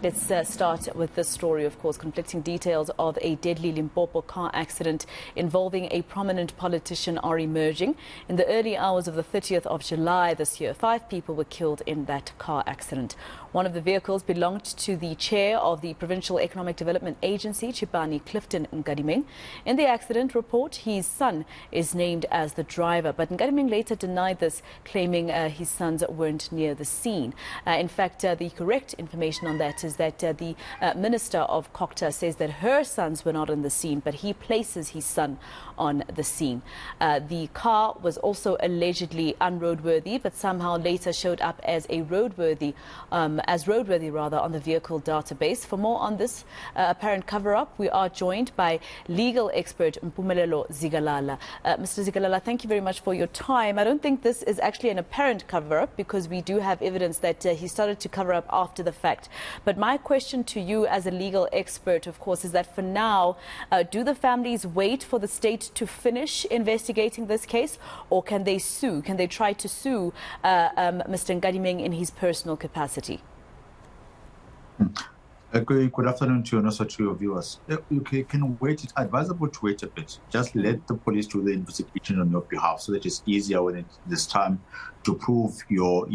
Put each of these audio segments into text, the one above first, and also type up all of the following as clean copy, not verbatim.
right, let's start with this story, of course, conflicting details of a deadly Limpopo car accident involving a prominent politician are emerging. In the early hours of the 30th of July this year, 5 people were killed in that car accident. One of the vehicles belonged to the chair of the Provincial Economic Development Agency, Chipyane Clifton Nkadimeng. In the accident report, his son is named as the driver, but Nkadimeng later denied this, claiming his sons weren't near the scene. In fact, the correct information on that is that the Minister of Kokta says that her sons were not on the scene, but he places his son on the scene. The car was also allegedly unroadworthy, but somehow later showed up as roadworthy on the vehicle database. For more on this apparent cover-up, we are joined by legal expert Mpumelelo Zikalala. Mr. Zikalala, thank you very much for your time. I don't think this is actually an apparent cover-up because we do have evidence that he started to cover up after the fact. But my question to you as a legal expert, of course, is that for now, do the families wait for the state to finish investigating this case, or can they sue? Can they try to sue Mr. Nkadimeng in his personal capacity? Good afternoon to you and also to your viewers. You can wait. It's advisable to wait a bit. Just let the police do the investigation on your behalf so that it's easier when it's time to prove your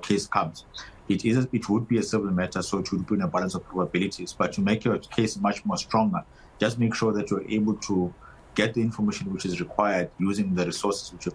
case comes. It would be a civil matter, so it would be in a balance of probabilities. But to make your case much more stronger, just make sure that you're able to get the information which is required using the resources which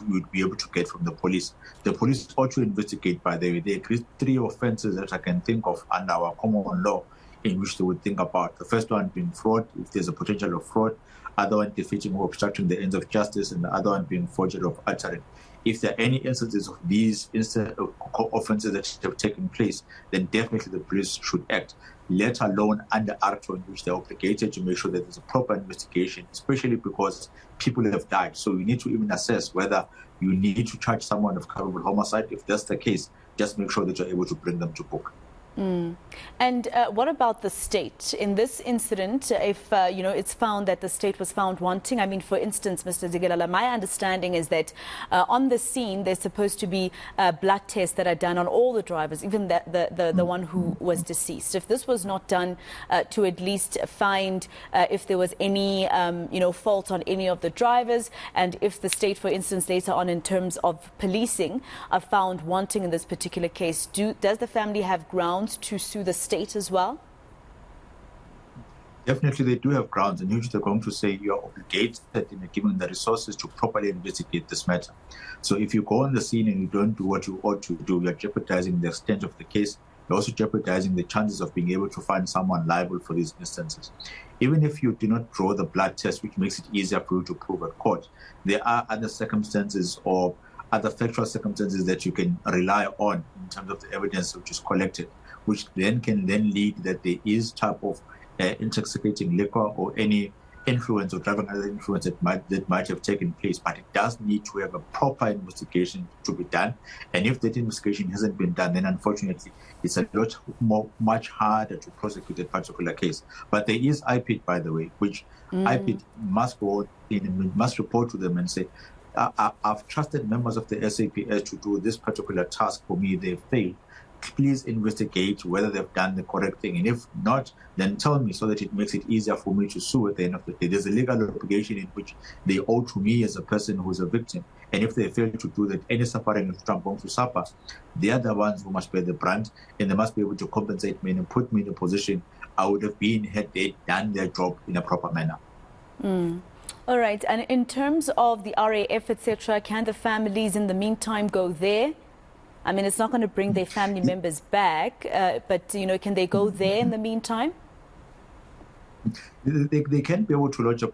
you would be able to get from the police. The police ought to investigate, by the way. They agreed 3 offences that I can think of under our common law in which they would think about. The first one being fraud, if there's a potential of fraud, other one defeating or obstructing the ends of justice, and the other one being forgery of utterance. If there are any instances of these offences that have taken place, then definitely the police should act, let alone under Article in which they're obligated to make sure that there's a proper investigation, especially because people have died. So you need to even assess whether you need to charge someone of culpable homicide. If that's the case, just make sure that you're able to bring them to book. And what about the state? In this incident, if it's found that the state was found wanting, I mean, for instance, Mr. Zikalala, my understanding is that on the scene there's supposed to be blood tests that are done on all the drivers, even the one who was deceased. If this was not done to at least find if there was any fault on any of the drivers, and if the state, for instance, later on in terms of policing are found wanting in this particular case, does the family have grounds to sue the state as well? Definitely, they do have grounds, and usually they're going to say you are obligated, given the resources, to properly investigate this matter. So if you go on the scene and you don't do what you ought to do, you're jeopardizing the extent of the case. You're also jeopardizing the chances of being able to find someone liable for these instances. Even if you do not draw the blood test, which makes it easier for you to prove at court, there are other circumstances or other factual circumstances that you can rely on in terms of the evidence which is collected, which then can lead that there is type of intoxicating liquor or any influence or driving under influence that might have taken place. But it does need to have a proper investigation to be done. And if that investigation hasn't been done, then unfortunately it's a lot much harder to prosecute a particular case. But there is IPID, by the way, which IPID must go in and must report to them and say, I've trusted members of the SAPS to do this particular task for me. They've failed. Please investigate whether they've done the correct thing. And if not, then tell me so that it makes it easier for me to sue at the end of the day. There's a legal obligation in which they owe to me as a person who's a victim. And if they fail to do that, any suffering that I'm going to suffer, they are the ones who must bear the brunt, and they must be able to compensate me and put me in a position I would have been had they done their job in a proper manner. All right. And in terms of the RAF, etc., can the families in the meantime go there? I mean, it's not going to bring their family members back, but, can they go there in the meantime? They can be able to lodge a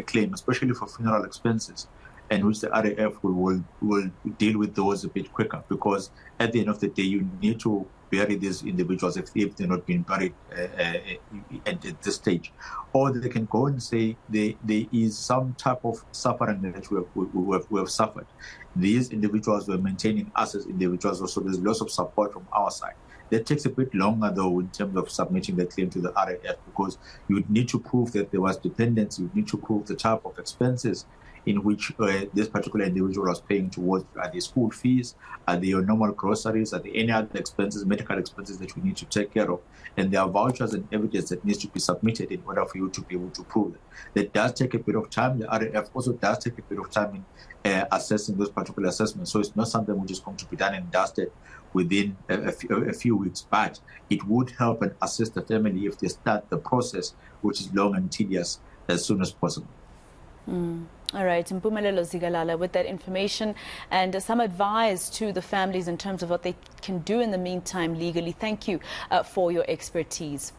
claim, especially for funeral expenses, and which the RAF will deal with those a bit quicker, because at the end of the day, you need to bury these individuals if they're not being buried at this stage. Or they can go and say there is some type of suffering that we have suffered. These individuals were maintaining us as individuals, also there's lots of support from our side. That takes a bit longer, though, in terms of submitting the claim to the RAF, because you would need to prove that there was dependence, you would need to prove the type of expenses in which this particular individual was paying towards the school fees, the normal groceries, any other expenses, medical expenses that we need to take care of. And there are vouchers and evidence that needs to be submitted in order for you to be able to prove that. That does take a bit of time. The RAF also does take a bit of time in assessing those particular assessments. So it's not something which is going to be done and dusted within a few weeks, but it would help and assist the family if they start the process, which is long and tedious, as soon as possible. All right, Mpumelelo Zikalala, with that information and some advice to the families in terms of what they can do in the meantime legally. Thank you for your expertise.